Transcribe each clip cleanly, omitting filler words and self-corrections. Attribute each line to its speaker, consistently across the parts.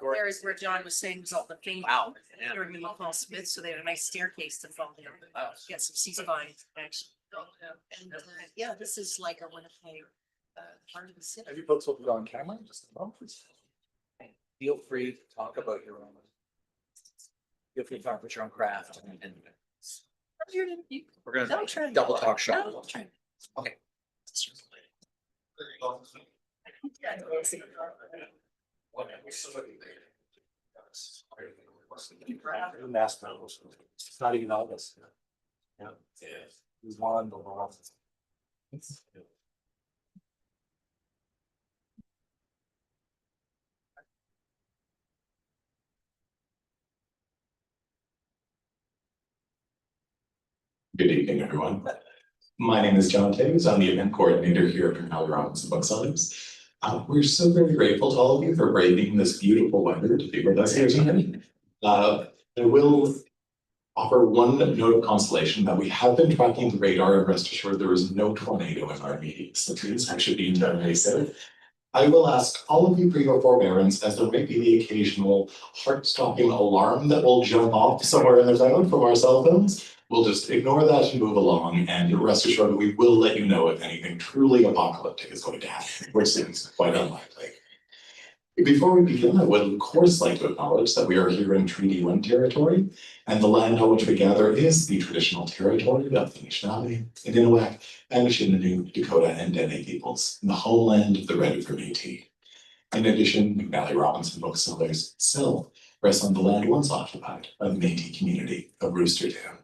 Speaker 1: There is where John was saying was all the things.
Speaker 2: Wow.
Speaker 1: During the McCall Smith, so they had a nice staircase to fall down. Get some seats behind, actually. And yeah, this is like a Winnipeg part of the city.
Speaker 3: Have you folks will be on camera? Just a moment, please.
Speaker 2: Feel free to talk about your own. Feel free to talk about your own craft and we're gonna
Speaker 1: Don't try.
Speaker 2: double talk shop.
Speaker 1: Don't try.
Speaker 2: Okay.
Speaker 3: It's not even all this. Yeah. He's one, the last.
Speaker 4: Good evening, everyone. My name is John Taves. I'm the event coordinator here at HarperCollins Booksellers. We're so very grateful to all of you for braving this beautiful weather to be with us here tonight. I will offer one note of consolation that we have been tracking the radar, and rest assured there is no tornado in our meetings. So please, I should be entirely safe. I will ask all of you for your forbearance, as there may be the occasional heart-stopping alarm that will jump off somewhere in the crowd from our cell phones. We'll just ignore that and move along, and rest assured we will let you know if anything truly apocalyptic is going to happen, which seems quite unlikely. Before we begin, I would of course like to acknowledge that we are here in Treaty 1 territory, and the land on which we gather is the traditional territory of the Anishinaabe, Inuit, Anishinaabe, Dakota, and Dene peoples, in the homeland of the Red River Métis. In addition, McNally Robinson Booksellers itself rests on the land once occupied by the Métis community of Roostertown.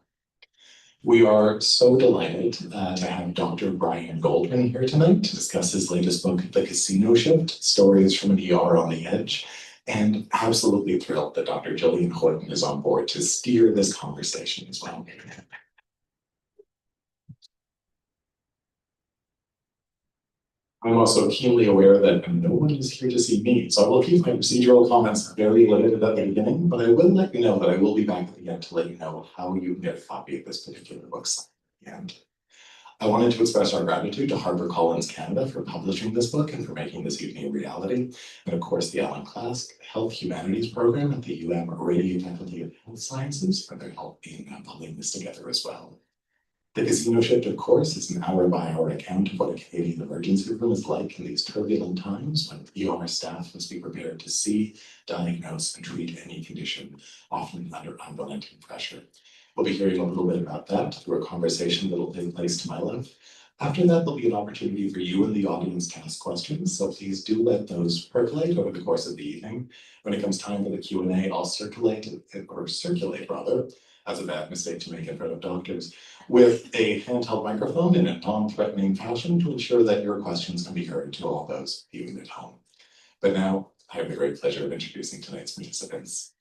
Speaker 4: We are so delighted to have Dr. Brian Goldman here tonight to discuss his latest book, The Casino Shift, Stories from an ER on the Edge, and absolutely thrilled that Dr. Jillian Horton is on board to steer this conversation as well. I'm also keenly aware that no one is here to see me, so I will keep my procedural comments very limited at the beginning, but I will let you know that I will be back at the end to let you know how you can get a copy of this particular book at the end. I wanted to express our gratitude to HarperCollins Canada for publishing this book and for making this evening a reality, and of course the Klass Health Humanities program at the Rady Faculty of Health Sciences for their help in pulling this together as well. The Casino Shift, of course, is an hour-by-hour account of what a Canadian emergency room is like in these turbulent times when ER staff must be prepared to see, diagnose, and treat any condition, often under unrelenting pressure. We'll be hearing a little bit about that through a conversation that will take place to my left. After that, there'll be an opportunity for you in the audience to ask questions, so please do let those percolate over the course of the evening. When it comes time for the Q&A, I'll circulate, as a bad mistake to make in front of doctors, with a handheld microphone in a non-threatening fashion to ensure that your questions can be heard to all those viewing at home. But now, I have the great pleasure of introducing tonight's participants.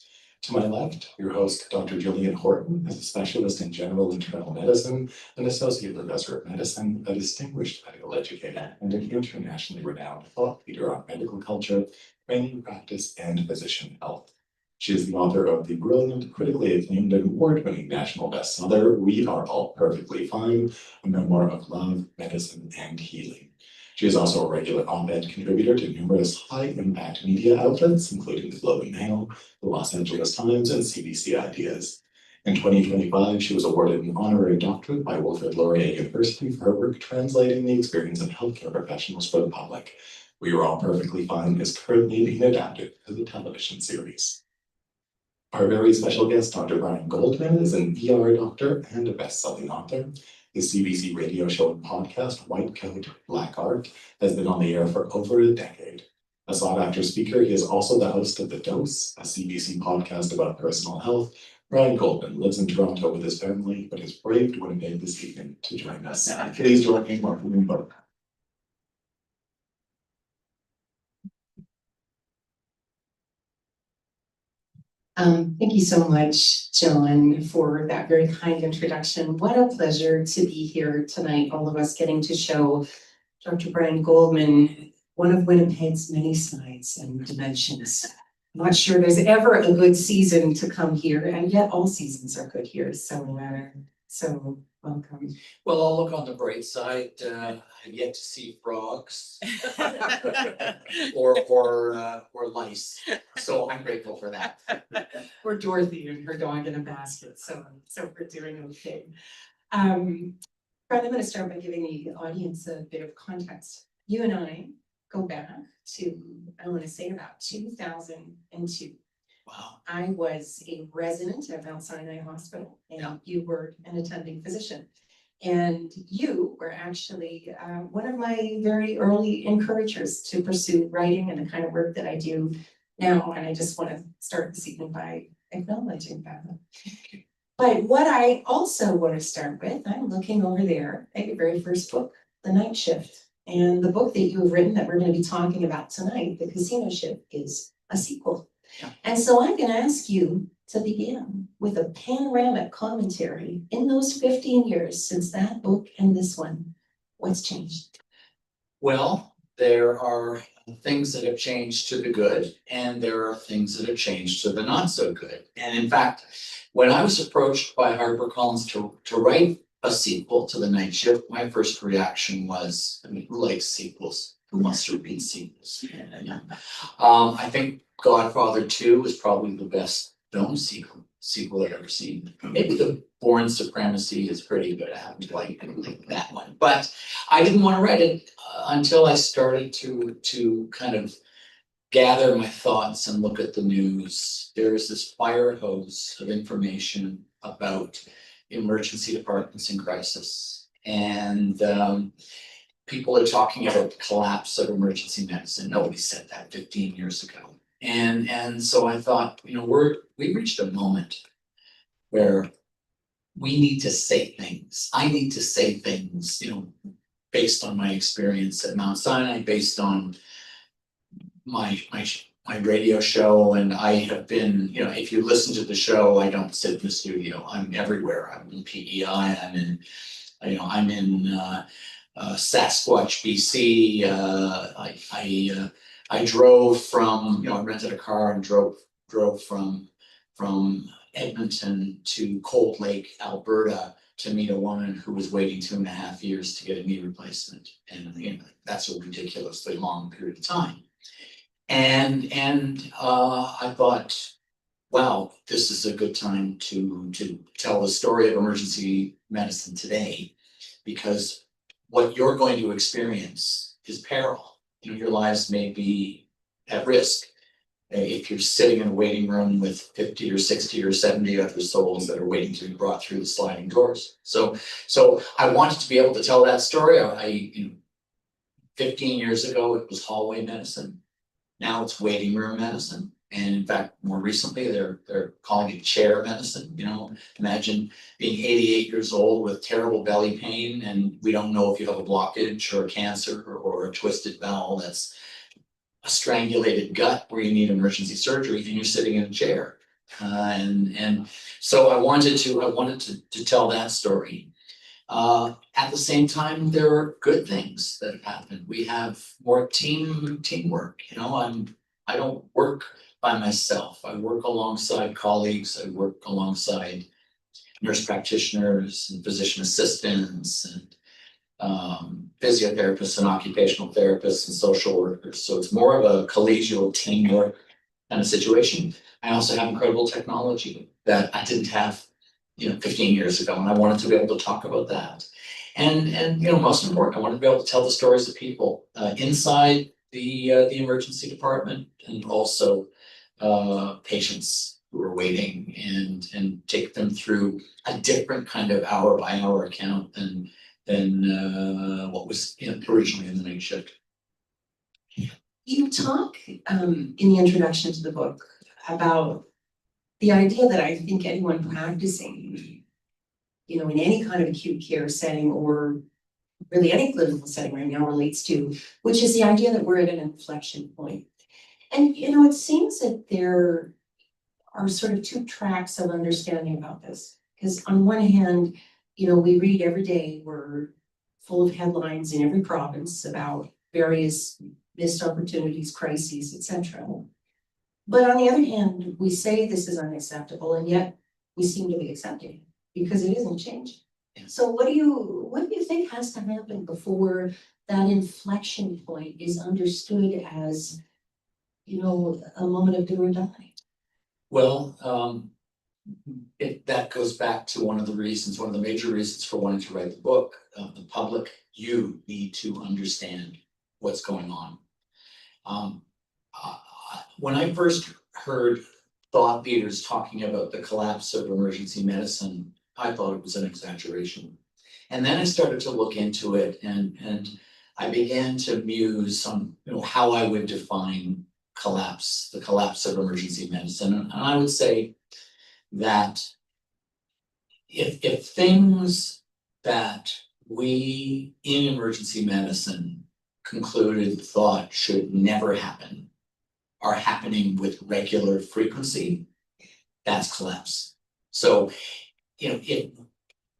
Speaker 4: To my left, your host, Dr. Jillian Horton, is a specialist in general internal medicine, an associate professor of medicine, a distinguished medical educator, and an internationally renowned thought leader on medical culture, training practice, and physician health. She is the author of the brilliant, critically acclaimed, and award-winning national bestseller, We Are All Perfectly Fine, a memoir of love, medicine, and healing. She is also a regular op-ed contributor to numerous high-impact media outlets, including the Globe and Mail, the Los Angeles Times, and CBC Ideas. In 2025, she was awarded an honorary doctorate by Wilfrid Laurier University for her work translating the experience of healthcare professionals for the public. We Are All Perfectly Fine is currently being adapted to the television series. Our very special guest, Dr. Brian Goldman, is an ER doctor and a best-selling author. His CBC radio show and podcast, White Coat, Black Art, has been on the air for over a decade. A sought-after speaker, he is also the host of The Dose, a CBC podcast about personal health. Brian Goldman lives in Toronto with his family, but has braved Winnipeg this evening to join us. Please join me in welcoming both.
Speaker 5: Thank you so much, John, for that very kind introduction. What a pleasure to be here tonight, all of us getting to show Dr. Brian Goldman one of Winnipeg's many sides and dimensions. I'm not sure there's ever a good season to come here, and yet all seasons are good here. So Welcome.
Speaker 2: Well, I'll look on the bright side, I've yet to see frogs or lice, so I'm grateful for that.
Speaker 5: Or Dorothy and her dog in a basket, so we're doing okay. Fred, I'm gonna start by giving the audience a bit of context. You and I go back to, I want to say about 2002.
Speaker 2: Wow.
Speaker 5: I was a resident at Mount Sinai Hospital and you were an attending physician. And you were actually one of my very early encouragers to pursue writing and the kind of work that I do now. And I just want to start this evening by acknowledging that. But what I also want to start with, I'm looking over there at your very first book, The Night Shift. And the book that you have written that we're going to be talking about tonight, The Casino Ship, is a sequel.
Speaker 2: Yeah.
Speaker 5: And so I'm going to ask you to begin with a panoramic commentary in those 15 years since that book and this one. What's changed?
Speaker 2: Well, there are things that have changed to the good, and there are things that have changed to the not so good. And in fact, when I was approached by HarperCollins to write a sequel to The Night Shift, my first reaction was, I mean, who likes sequels? Who wants to read sequels? I think Godfather 2 is probably the best film sequel I've ever seen. Maybe The Bourne Supremacy is pretty good. I happen to like that one. But I didn't want to write it until I started to kind of gather my thoughts and look at the news. There's this fire hose of information about emergency departments in crisis. And people are talking about the collapse of emergency medicine. Nobody said that 15 years ago. And so I thought, you know, we've reached a moment where we need to say things. I need to say things, you know, based on my experience at Mount Sinai, based on my radio show. And I have been, you know, if you listen to the show, I don't sit in the studio. I'm everywhere. I'm in PEI. I'm in Sasquatch, BC. I drove from, you know, I rented a car and drove from Edmonton to Cold Lake, Alberta, to meet a woman who was waiting 2.5 years to get a knee replacement. And, you know, that's a ridiculously long period of time. And I thought, wow, this is a good time to tell the story of emergency medicine today, because what you're going to experience is peril. You know, your lives may be at risk if you're sitting in a waiting room with 50 or 60 or 70 other souls that are waiting to be brought through the sliding doors. So I wanted to be able to tell that story. You know, 15 years ago, it was hallway medicine. Now it's waiting room medicine. And in fact, more recently, they're calling it chair medicine. You know, imagine being 88 years old with terrible belly pain, and we don't know if you have a blockage or a cancer or a twisted bowel that's a strangulated gut where you need emergency surgery, and you're sitting in a chair. And so I wanted to tell that story. At the same time, there are good things that have happened. We have more teamwork. You know, I don't work by myself. I work alongside colleagues. I work alongside nurse practitioners and physician assistants and physiotherapists and occupational therapists and social workers. So it's more of a collegial teamwork kind of situation. I also have incredible technology that I didn't have, you know, 15 years ago, and I wanted to be able to talk about that. And you know, most important, I wanted to be able to tell the stories of people inside the emergency department, and also patients who are waiting, and take them through a different kind of hour by hour account than what was, you know, originally in The Night Shift.
Speaker 5: You talk in the introduction to the book about the idea that I think anyone practicing, you know, in any kind of acute care setting or really any clinical setting right now relates to, which is the idea that we're at an inflection point. And, you know, it seems that there are sort of two tracks of understanding about this. Because on one hand, you know, we read every day, we're full of headlines in every province about various missed opportunities, crises, etc. But on the other hand, we say this is unacceptable, and yet we seem to be accepting it because it isn't changing. So what do you think has to happen before that inflection point is understood as, a moment of do or die?
Speaker 2: Well, that goes back to one of the major reasons for wanting to write the book. The public, you need to understand what's going on. When I first heard thought leaders talking about the collapse of emergency medicine, I thought it was an exaggeration. And then I started to look into it, and I began to muse on how I would define the collapse of emergency medicine. And I would say that if things that we in emergency medicine thought should never happen are happening with regular frequency, that's collapse. So, if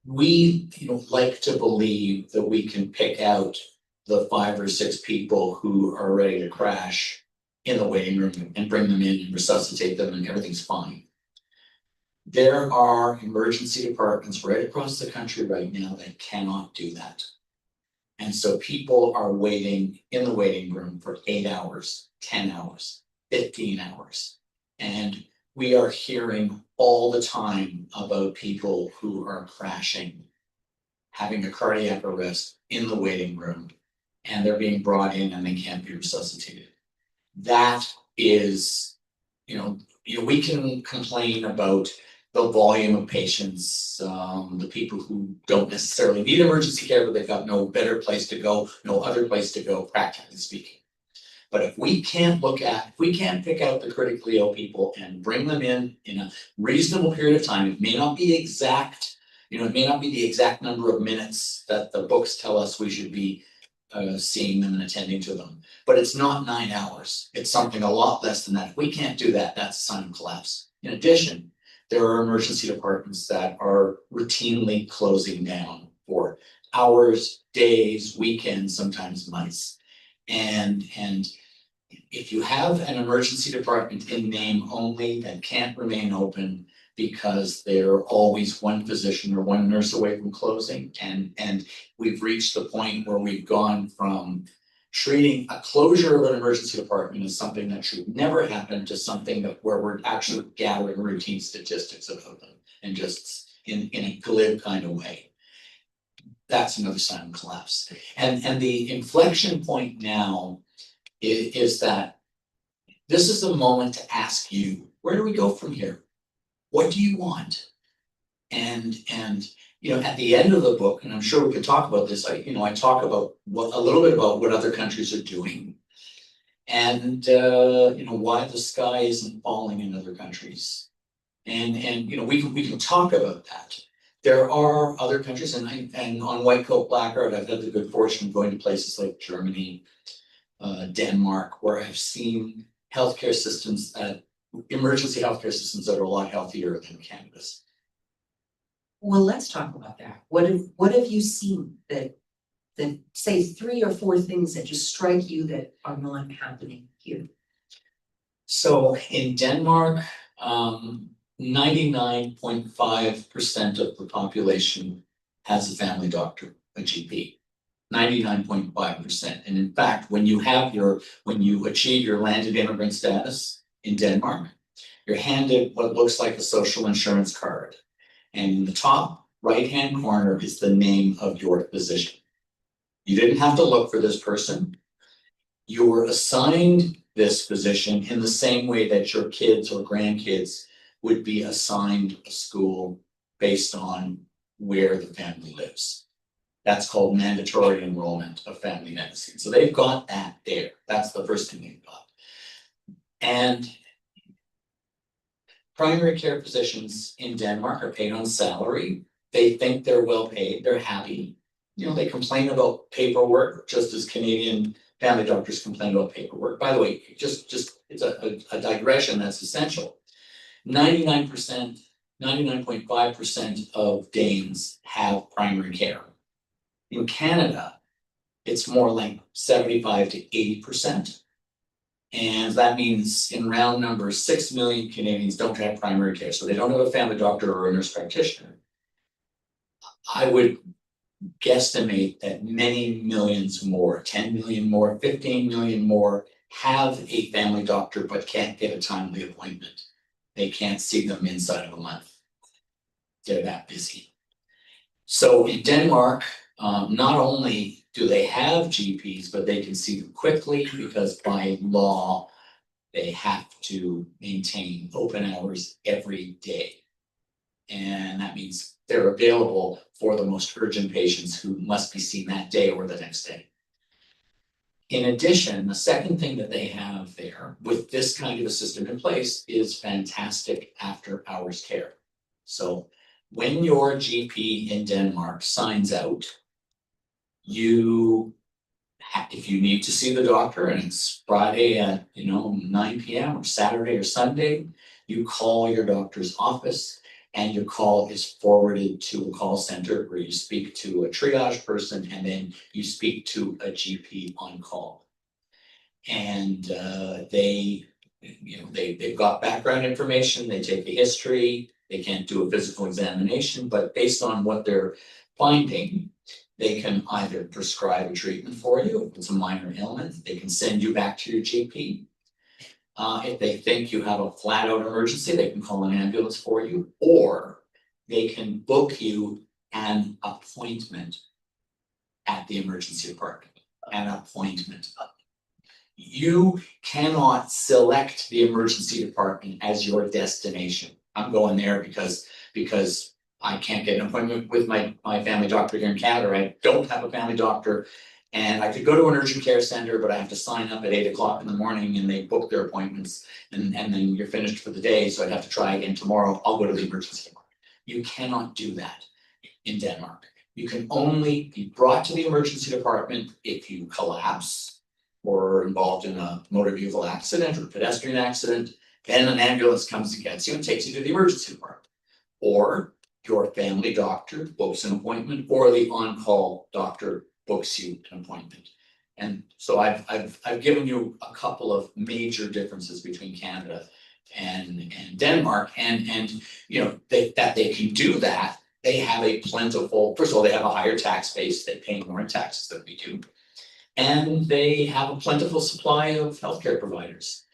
Speaker 2: we like to believe that we can pick out the 5 or 6 people who are ready to crash in the waiting room and bring them in and resuscitate them and everything's fine. There are emergency departments right across the country right now that cannot do that. And so people are waiting in the waiting room for 8 hours, 10 hours, 15 hours. And we are hearing all the time about people who are crashing, having a cardiac arrest in the waiting room, and they're being brought in and they can't be resuscitated. That is, we can complain about the volume of patients, the people who don't necessarily need emergency care, but they've got no better place to go, no other place to go, practically speaking. But if we can't pick out the critically ill people and bring them in a reasonable period of time, it may not be exact, it may not be the exact number of minutes that the books tell us we should be seeing them and attending to them. But it's not 9 hours. It's something a lot less than that. If we can't do that, that's a sign of collapse. In addition, there are emergency departments that are routinely closing down for hours, days, weekends, sometimes months. And if you have an emergency department in name only that can't remain open because they're always one physician or one nurse away from closing, and we've reached the point where we've gone from treating a closure of an emergency department as something that should never happen to something where we're actually gathering routine statistics about them and just in a glib kind of way. That's another sign of collapse. And the inflection point now is that this is a moment to ask you, where do we go from here? What do you want? And at the end of the book, and I'm sure we could talk about this, I talk about a little bit about what other countries are doing and why the sky isn't falling in other countries. And we can talk about that. There are other countries, and on White Coat Black Art, I've had the good fortune of going to places like Germany, Denmark, where I've seen healthcare systems, emergency healthcare systems that are a lot healthier than Canada's.
Speaker 5: Well, let's talk about that. What have you seen that say 3 or 4 things that just strike you that are not happening here?
Speaker 2: So in Denmark, 99.5% of the population has a family doctor, a GP. 99.5%. And in fact, when you achieve your landed immigrant status in Denmark, you're handed what looks like a social insurance card. And in the top right-hand corner is the name of your physician. You didn't have to look for this person. You were assigned this physician in the same way that your kids or grandkids would be assigned a school based on where the family lives. That's called mandatory enrollment of family medicine. So they've got that there. That's the first thing they've got. And primary care physicians in Denmark are paid on salary. They think they're well paid. They're happy. They complain about paperwork, just as Canadian family doctors complain about paperwork. By the way, just it's a digression that's essential. 99.5% of Danes have primary care. In Canada, it's more like 75 to 80%. And that means in round numbers, 6 million Canadians don't have primary care. So they don't have a family doctor or a nurse practitioner. I would guesstimate that many millions more, 10 million more, 15 million more, have a family doctor but can't get a timely appointment. They can't see them inside of a month. They're that busy. So in Denmark, not only do they have GPs, but they can see them quickly because by law, they have to maintain open hours every day. And that means they're available for the most urgent patients who must be seen that day or the next day. In addition, the second thing that they have there with this kind of a system in place is fantastic after hours care. So when your GP in Denmark signs out, if you need to see the doctor and it's Friday at 9 p.m. or Saturday or Sunday, you call your doctor's office and your call is forwarded to a call center where you speak to a triage person and then you speak to a GP on call. And they've got background information, they take the history, they can't do a physical examination, but based on what they're finding, they can either prescribe a treatment for you if it's a minor ailment, they can send you back to your GP. If they think you have a flat out emergency, they can call an ambulance for you, or they can book you an appointment at the emergency department. An appointment. You cannot select the emergency department as your destination. I'm going there because I can't get an appointment with my family doctor here in Canada. I don't have a family doctor. And I could go to an urgent care center, but I have to sign up at 8 o'clock in the morning and they book their appointments and then you're finished for the day. So I'd have to try again tomorrow. I'll go to the emergency department. You cannot do that in Denmark. You can only be brought to the emergency department if you collapse or are involved in a motor vehicle accident or pedestrian accident. Then an ambulance comes and gets you and takes you to the emergency department. Or your family doctor books an appointment or the on-call doctor books you an appointment. And so I've given you a couple of major differences between Canada and Denmark, and that they can do that. They have a plentiful, first of all, they have a higher tax base, they pay more in taxes than we do. And they have a plentiful supply of healthcare providers.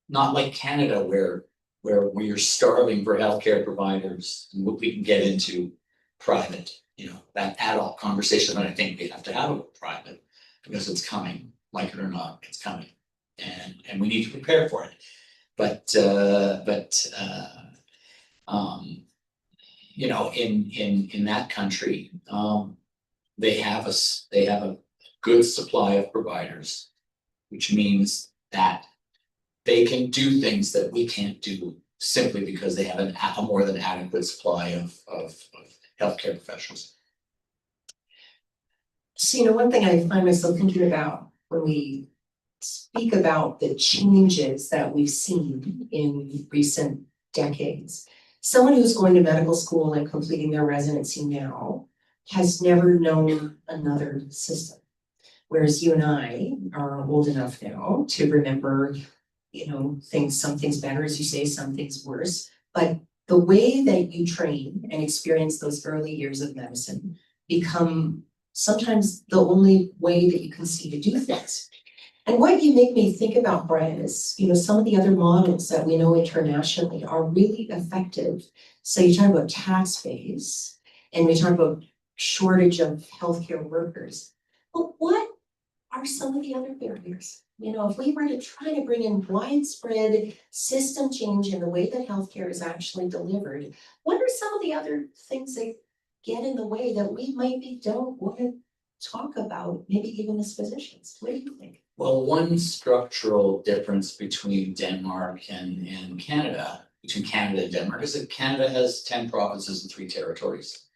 Speaker 2: Not like Canada where you're starving for healthcare providers, and we can get into private, that adult conversation that I think we have to have about private, because it's coming, like it or not, it's coming. And we need to prepare for it. But in that country, they have a good supply of providers, which means that they can do things that we can't do simply because they have a more than adequate supply of healthcare professionals.
Speaker 5: So, one thing I find myself thinking about when we speak about the changes that we've seen in recent decades, someone who's going to medical school and completing their residency now has never known another system. Whereas you and I are old enough now to remember, some things better, as you say, some things worse. But the way that you train and experience those early years of medicine become sometimes the only way that you can see to do things. And what you make me think about, Brian, is, some of the other models that we know internationally are really effective. So you talk about tax base and we talk about shortage of healthcare workers. But what are some of the other barriers? If we were to try to bring in widespread system change in the way that healthcare is actually delivered, what are some of the other things that get in the way that we maybe don't want to talk about, maybe even as physicians? What do you think?
Speaker 2: Well, one structural difference between Denmark and Canada, between Canada and Denmark, is that Canada has 10 provinces and 3 territories.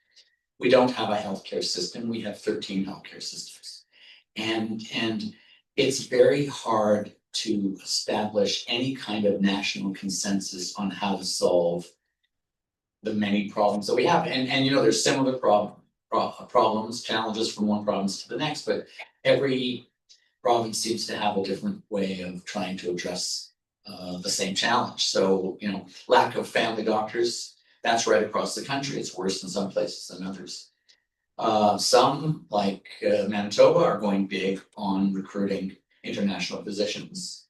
Speaker 2: We don't have a healthcare system. We have 13 healthcare systems. And it's very hard to establish any kind of national consensus on how to solve the many problems that we have. And there's similar problems, challenges from one province to the next, but every province seems to have a different way of trying to address the same challenge. So, lack of family doctors, that's right across the country. It's worse in some places than others. Some, like Manitoba, are going big on recruiting international physicians.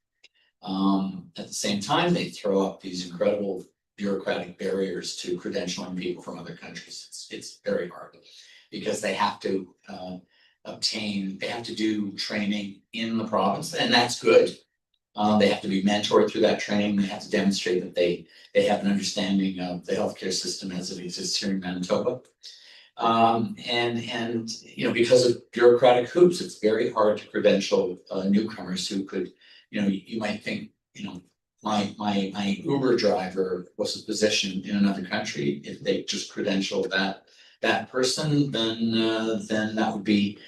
Speaker 2: At the same time, they throw up these incredible bureaucratic barriers to credentialing people from other countries. It's very hard because they have to they have to do training in the province, and that's good. They have to be mentored through that training. They have to demonstrate that they have an understanding of the healthcare system as it exists here in Manitoba. And you know, because of bureaucratic hoops, it's very hard to credential newcomers who could, you know, you might think, you know, my Uber driver was a physician in another country. If they just credential that person, then that would be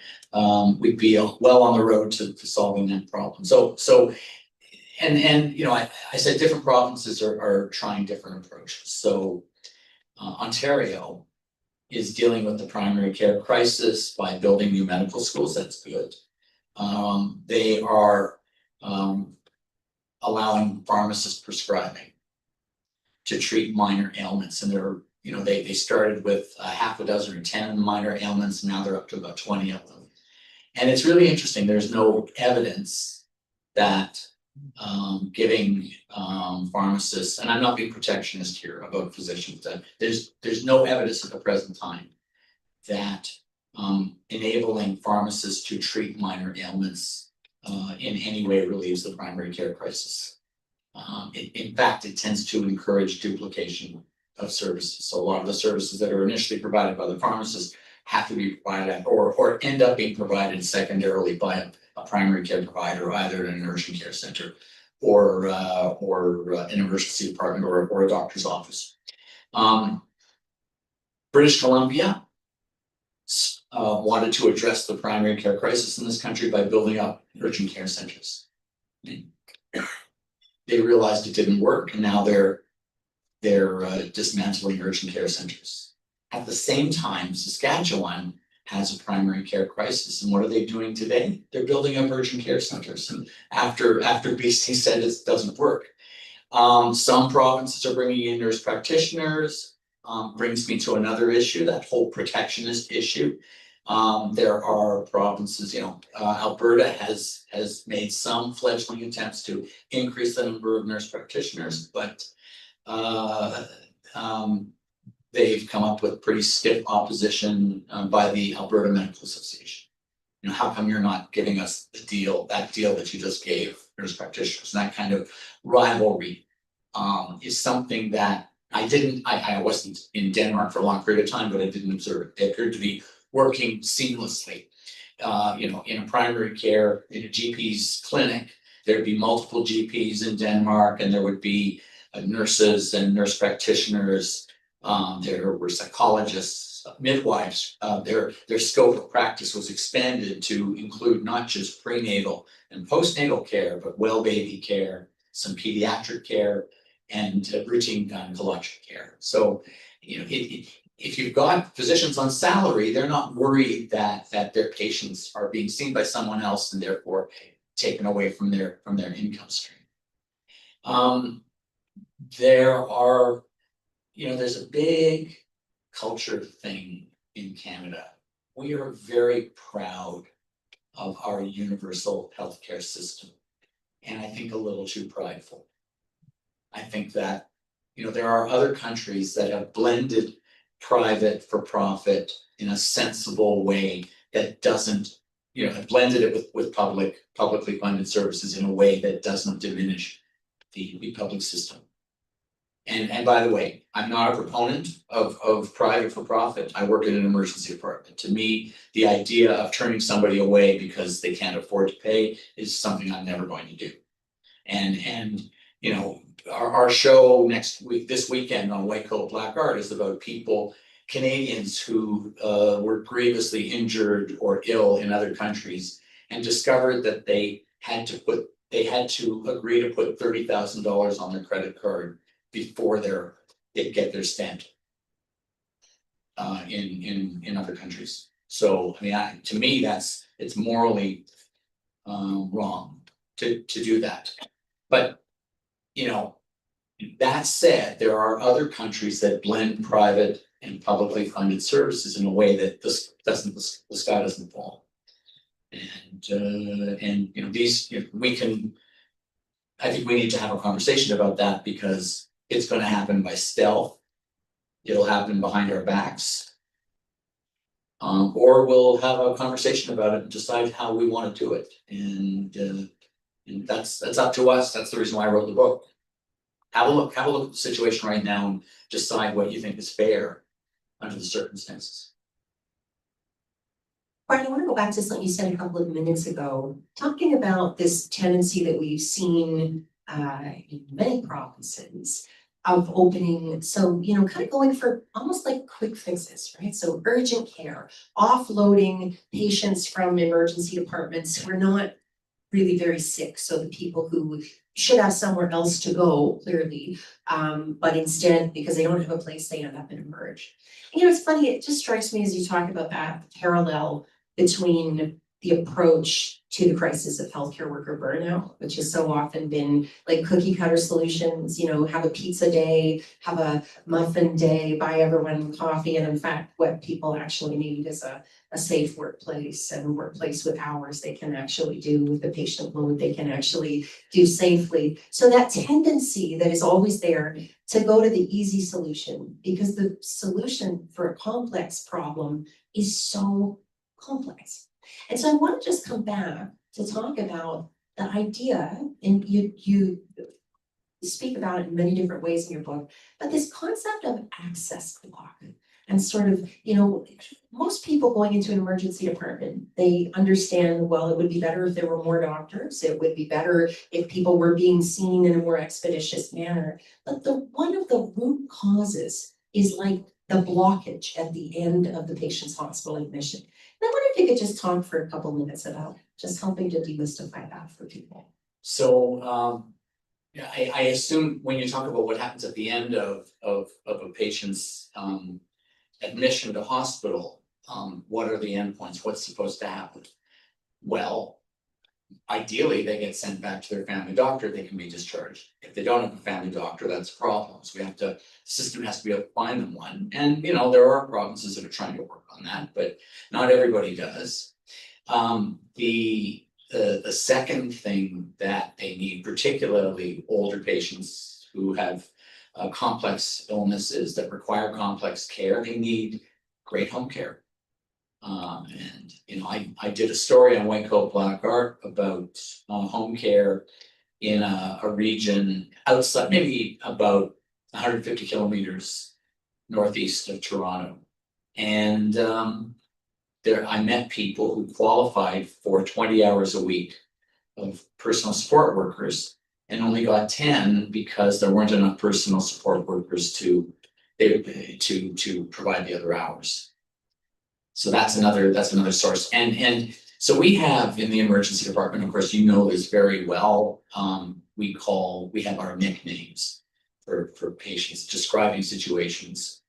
Speaker 2: we'd be well on the road to solving that problem. So and you know, I said different provinces are trying different approaches. So Ontario is dealing with the primary care crisis by building new medical schools. That's good. They are allowing pharmacist prescribing to treat minor ailments, and they're, you know, they started with a half a dozen or 10 minor ailments. Now they're up to about 20 of them. And it's really interesting. There's no evidence that giving pharmacists, and I'm not being protectionist here about physicians, that there's no evidence at the present time that enabling pharmacists to treat minor ailments in any way relieves the primary care crisis. In fact, it tends to encourage duplication of services. So a lot of the services that are initially provided by the pharmacist have to be provided or end up being provided secondarily by a primary care provider, either in an urgent care center or an emergency department or a doctor's office. British Columbia wanted to address the primary care crisis in this country by building up urgent care centers. They realized it didn't work, and now they're dismantling urgent care centers. At the same time, Saskatchewan has a primary care crisis, and what are they doing today? They're building up urgent care centers. And after BC said it doesn't work, some provinces are bringing in nurse practitioners. Brings me to another issue, that whole protectionist issue. There are provinces, you know, Alberta has made some fledgling attempts to increase the number of nurse practitioners, but they've come up with pretty stiff opposition by the Alberta Medical Association. You know, how come you're not giving us the deal, that you just gave nurse practitioners? And that kind of rivalry is something that I wasn't in Denmark for a long period of time, but I didn't observe it. They appeared to be working seamlessly. You know, in a primary care, in a GP's clinic, there'd be multiple GPs in Denmark, and there would be nurses and nurse practitioners. There were psychologists, midwives. Their scope of practice was expanded to include not just prenatal and postnatal care, but well baby care, some pediatric care, and routine gynecologic care. So, you know, if you've got physicians on salary, they're not worried that their patients are being seen by someone else and therefore taken away from their income stream. There's a big culture thing in Canada. We are very proud of our universal healthcare system, and I think a little too prideful. I think that, you know, there are other countries that have blended private for profit in a sensible way that doesn't, you know, have blended it with publicly funded services in a way that doesn't diminish the public system. And by the way, I'm not a proponent of private for profit. I work in an emergency department. To me, the idea of turning somebody away because they can't afford to pay is something I'm never going to do. And you know, our show this weekend on White Coat Black Art is about people, Canadians who were grievously injured or ill in other countries and discovered that they had to agree to put $30,000 on their credit card before they get their stent in other countries. So I mean, to me, it's morally wrong to do that. But you know, that said, there are other countries that blend private and publicly funded services in a way that the sky doesn't fall. And you know, these, you know, I think we need to have a conversation about that because it's gonna happen by stealth. It'll happen behind our backs. Or we'll have a conversation about it and decide how we wanna do it. And that's up to us. That's the reason why I wrote the book. Have a look at the situation right now and decide what you think is fair under the circumstances.
Speaker 5: Brian, I want to go back to something you said a couple of minutes ago, talking about this tendency that we've seen in many provinces of opening, so, you know, kind of going for almost like quick fixes, right? So urgent care, offloading patients from emergency departments who are not really very sick, so the people who should have somewhere else to go, clearly, but instead, because they don't have a place, they end up in emerge. And, you know, it's funny, it just strikes me as you talk about that parallel between the approach to the crisis of healthcare worker burnout, which has so often been like cookie cutter solutions, you know, have a pizza day, have a muffin day, buy everyone coffee, and in fact, what people actually need is a safe workplace and a workplace with hours they can actually do with the patient load they can actually do safely. So that tendency that is always there to go to the easy solution, because the solution for a complex problem is so complex. And so I want to just come back to talk about the idea, and you speak about it in many different ways in your book, but this concept of access block. And sort of, you know, most people going into an emergency department, they understand, well, it would be better if there were more doctors. It would be better if people were being seen in a more expeditious manner. But one of the root causes is like the blockage at the end of the patient's hospital admission. And I wonder if you could just talk for a couple minutes about just helping to demystify that for people.
Speaker 2: So yeah, I assume when you talk about what happens at the end of a patient's admission to hospital, what are the endpoints? What's supposed to happen? Well, ideally, they get sent back to their family doctor, they can be discharged. If they don't have a family doctor, that's a problem. So the system has to be able to find them one. And, you know, there are provinces that are trying to work on that, but not everybody does. The second thing that they need, particularly older patients who have complex illnesses that require complex care, they need great home care. And you know, I did a story on White Coat Black Art about home care in a region outside, maybe about 150 kilometers northeast of Toronto. And there I met people who qualified for 20 hours a week of personal support workers and only got 10 because there weren't enough personal support workers to provide the other hours. So that's another source. And so we have in the emergency department, of course, you know this very well, we have our nicknames for patients describing situations.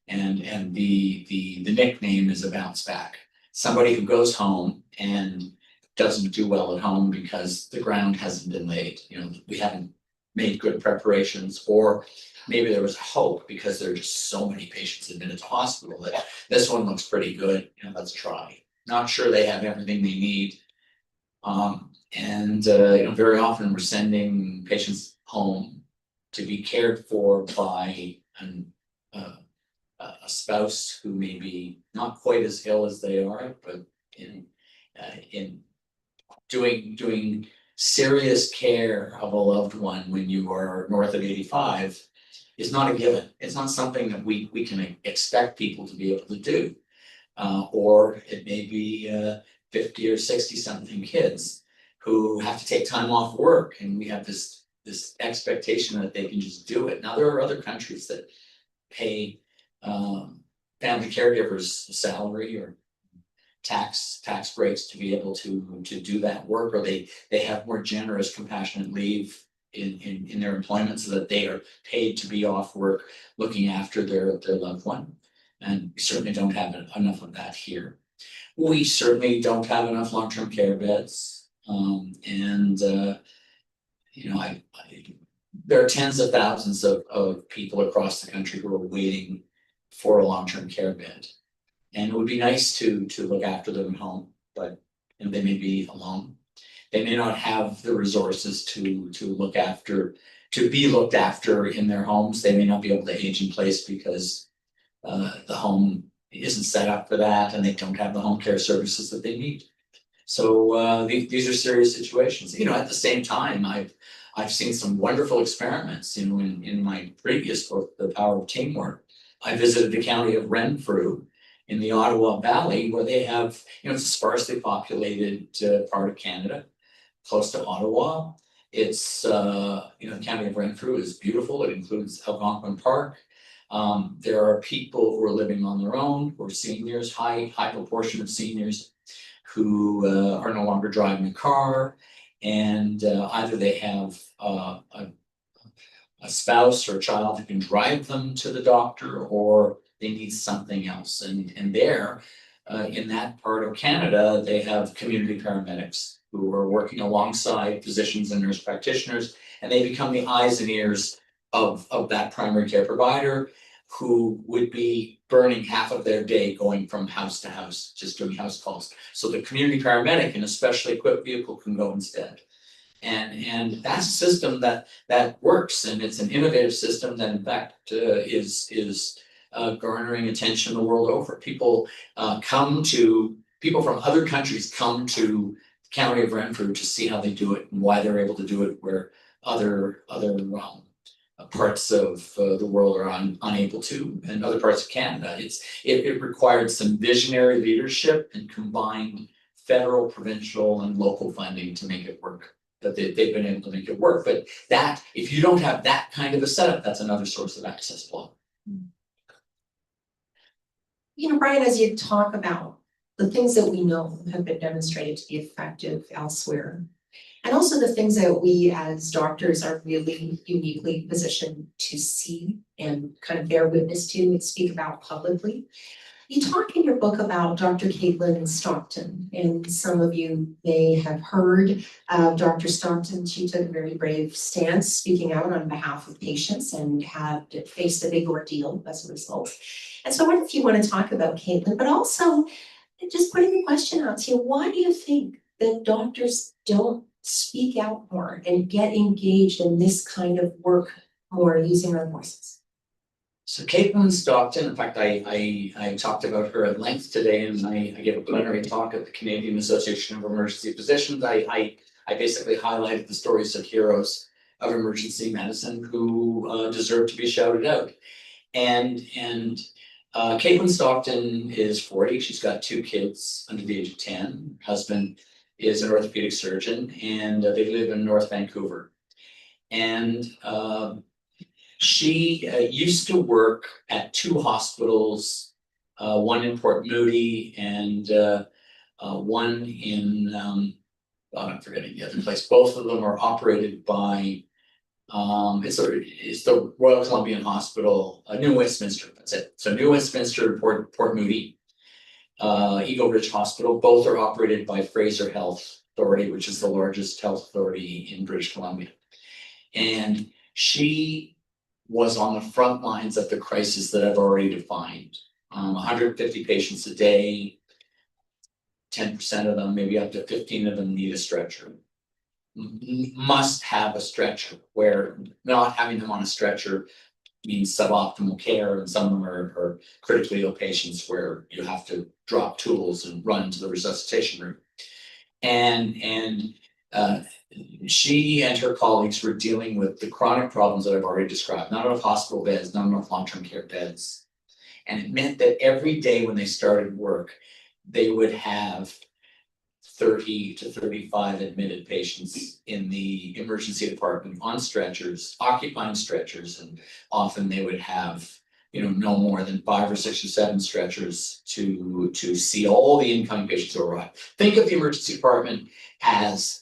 Speaker 2: And the nickname is a bounce back. Somebody who goes home and doesn't do well at home because the ground hasn't been laid. You know, we haven't made good preparations, or maybe there was hope because there are just so many patients admitted to hospital that this one looks pretty good. You know, let's try. Not sure they have everything they need. You know, very often we're sending patients home to be cared for by a spouse who may be not quite as ill as they are, but in doing serious care of a loved one when you are north of 85 is not a given. It's not something that we can expect people to be able to do. Or it may be 50 or 60 something kids who have to take time off work, and we have this expectation that they can just do it. Now, there are other countries that pay family caregivers a salary or tax breaks to be able to do that work, or they have more generous compassionate leave in their employment so that they are paid to be off work looking after their loved one. And we certainly don't have enough of that here. We certainly don't have enough long-term care beds. You know, there are tens of thousands of people across the country who are waiting for a long-term care bed. And it would be nice to look after them at home, but they may be alone. They may not have the resources to be looked after in their homes. They may not be able to age in place because the home isn't set up for that, and they don't have the home care services that they need. So these are serious situations. At the same time, I've seen some wonderful experiments. In my previous book, The Power of Teamwork, I visited the county of Renfrew in the Ottawa Valley, where they have, it's a sparsely populated part of Canada, close to Ottawa. It's, the county of Renfrew is beautiful. It includes Algonquin Park. There are people who are living on their own, who are seniors, high proportion of seniors who are no longer driving a car, and either they have a spouse or a child who can drive them to the doctor, or they need something else. And there, in that part of Canada, they have community paramedics who are working alongside physicians and nurse practitioners, and they become the eyes and ears of that primary care provider, who would be burning half of their day going from house to house, just doing house calls. So the community paramedic in a specially equipped vehicle can go instead. And that's a system that works, and it's an innovative system that in fact is garnering attention the world over. People from other countries come to the county of Renfrew to see how they do it and why they're able to do it where other parts of the world are unable to, and other parts of Canada. It required some visionary leadership and combined federal, provincial, and local funding to make it work. That they've been able to make it work. But that, if you don't have that kind of a setup, that's another source of access block.
Speaker 5: Brian, as you talk about the things that we know have been demonstrated to be effective elsewhere, and also the things that we as doctors are really uniquely positioned to see and kind of bear witness to and speak about publicly. You talk in your book about Dr. Caitlin Stockton, and some of you may have heard of Dr. Stockton. She took a very brave stance, speaking out on behalf of patients, and had faced a big ordeal as a result. And so I wonder if you want to talk about Caitlin, but also just putting the question out to you, why do you think that doctors don't speak out more and get engaged in this kind of work more using our voices?
Speaker 2: So Caitlin Stockton, in fact, I talked about her at length today, and I gave a plenary talk at the Canadian Association of Emergency Physicians. I basically highlighted the stories of heroes of emergency medicine who deserve to be shouted out. And Caitlin Stockton is 40. She's got 2 kids under the age of 10. Her husband is an orthopedic surgeon, and they live in North Vancouver. And she used to work at 2 hospitals, one in Port Moody and one in, I'm forgetting the other place. Both of them are operated by, it's the Royal Columbian Hospital, New Westminster, that's it. So New Westminster, Port Moody, Eagle Ridge Hospital, both are operated by Fraser Health Authority, which is the largest health authority in British Columbia. And she was on the front lines of the crisis that I've already defined. 150 patients a day, 10% of them, maybe up to 15 of them need a stretcher. Must have a stretcher, where not having them on a stretcher means suboptimal care, and some of them are critically ill patients where you have to drop tools and run to the resuscitation room. And she and her colleagues were dealing with the chronic problems that I've already described. Not enough hospital beds, not enough long-term care beds. And it meant that every day when they started work, they would have 30 to 35 admitted patients in the emergency department on stretchers, occupying stretchers, and often they would have no more than 5 or 6 or 7 stretchers to see all the incoming patients who arrive. Think of the emergency department as,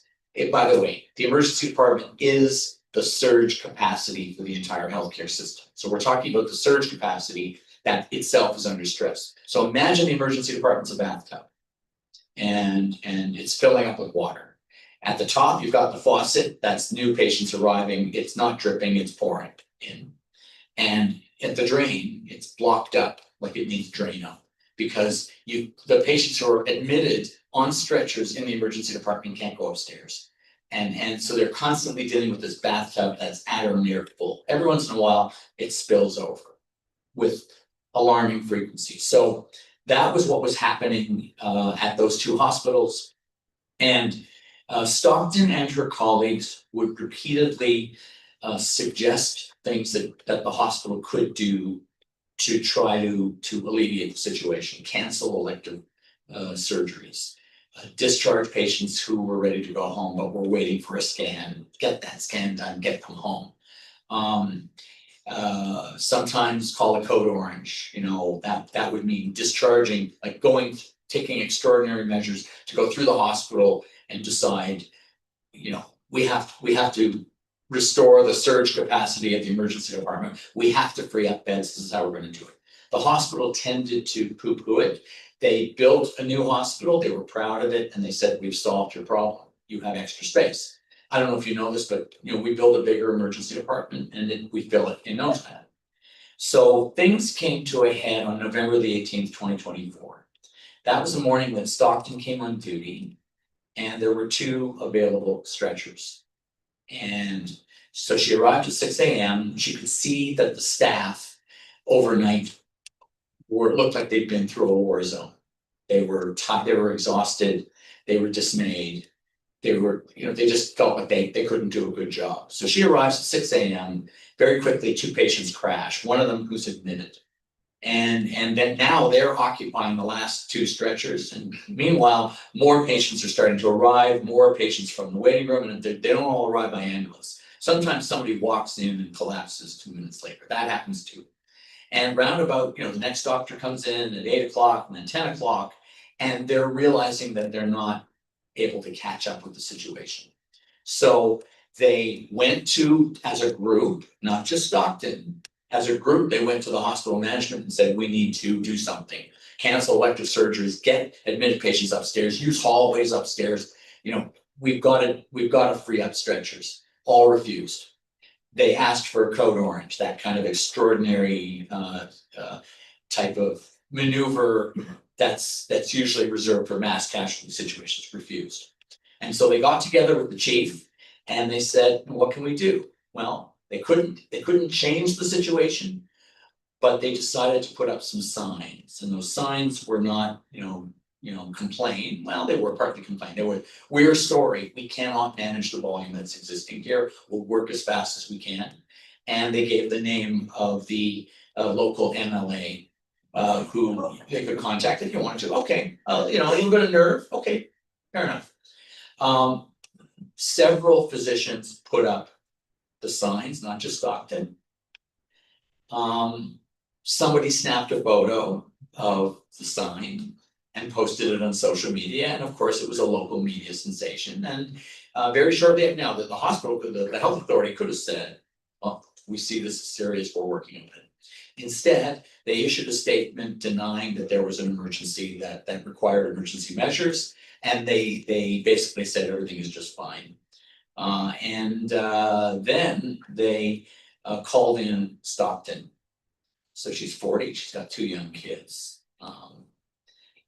Speaker 2: by the way, the emergency department is the surge capacity for the entire healthcare system. So we're talking about the surge capacity that itself is under stress. So imagine the emergency department's a bathtub, and it's filling up with water. At the top, you've got the faucet. That's new patients arriving. It's not dripping, it's pouring in. And at the drain, it's blocked up like it needs drain up. Because the patients who are admitted on stretchers in the emergency department can't go upstairs. And so they're constantly dealing with this bathtub that's at or near full. Every once in a while, it spills over with alarming frequency. So that was what was happening at those two hospitals. And Stockton and her colleagues would repeatedly suggest things that the hospital could do to try to alleviate the situation, cancel elective surgeries, discharge patients who were ready to go home but were waiting for a scan, get that scan done, get them home. Sometimes call a code orange, that would mean discharging, like taking extraordinary measures to go through the hospital and decide, we have to restore the surge capacity of the emergency department. We have to free up beds. This is how we're going to do it. The hospital tended to poo-poo it. They built a new hospital. They were proud of it. And they said, we've solved your problem. You have extra space. I don't know if you know this, but we build a bigger emergency department and then we fill it in no time. So things came to a head on November the 18th, 2024. That was the morning that Stockton came on duty and there were 2 available stretchers. And so she arrived at 6 a.m. She could see that the staff overnight looked like they'd been through a war zone. They were tired, they were exhausted, they were dismayed. They were, they just felt like they couldn't do a good job. So she arrives at 6 a.m. Very quickly, 2 patients crash, one of them who's admitted. And then now they're occupying the last 2 stretchers. And meanwhile, more patients are starting to arrive, more patients from the waiting room, and they don't all arrive by ambulance. Sometimes somebody walks in and collapses 2 minutes later. That happens too. And round about, the next doctor comes in at 8 o'clock and then 10 o'clock, and they're realizing that they're not able to catch up with the situation. So they went to, as a group, not just Stockton, as a group, they went to the hospital management and said, we need to do something. Cancel elective surgeries, get admitted patients upstairs, use hallways upstairs. We've got to free up stretchers. All refused. They asked for a code orange, that kind of extraordinary type of maneuver that's usually reserved for mass casualty situations, refused. And so they got together with the chief and they said, what can we do? Well, they couldn't change the situation, but they decided to put up some signs. And those signs were not, complain. Well, they were partly complain. They were, we're sorry, we cannot manage the volume that's existing here. We'll work as fast as we can. And they gave the name of the local MLA who they could contact if you wanted to. Okay, a little bit of nerve. Okay, fair enough. Several physicians put up the signs, not just Stockton. Somebody snapped a photo of the sign and posted it on social media, and of course it was a local media sensation. And very shortly now, that the hospital, the health authority could have said, "Oh, we see this as serious, we're working on it." Instead, they issued a statement denying that there was an emergency that required emergency measures, and they basically said everything is just fine. Then they called in Stockton. So she's 40, she's got 2 young kids.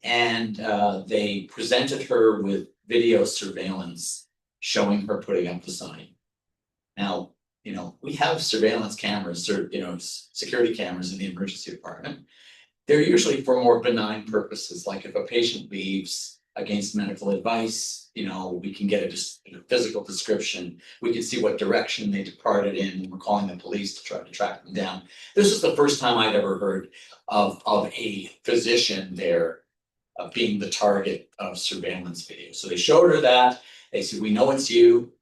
Speaker 2: They presented her with video surveillance showing her putting up the sign. Now, we have surveillance cameras, security cameras in the emergency department. They're usually for more benign purposes, like if a patient leaves against medical advice, we can get a physical description. We can see what direction they departed in when we're calling the police to try to track them down. This is the first time I'd ever heard of a physician there being the target of surveillance video. So they showed her that. They said, we know it's you.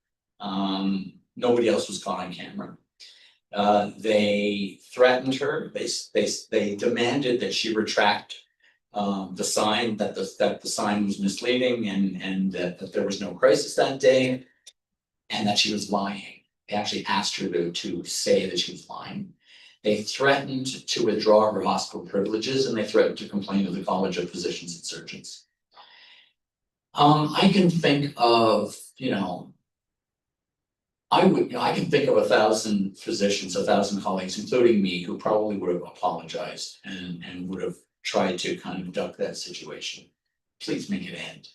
Speaker 2: Nobody else was caught on camera. They threatened her. They demanded that she retract the sign, that the sign was misleading and that there was no crisis that day and that she was lying. They actually asked her to say that she was lying. They threatened to withdraw her hospital privileges and they threatened to complain to the College of Physicians and Surgeons. I can think of, I can think of 1,000 physicians, 1,000 colleagues, including me, who probably would have apologized and would have tried to kind of duck that situation. Please make it end.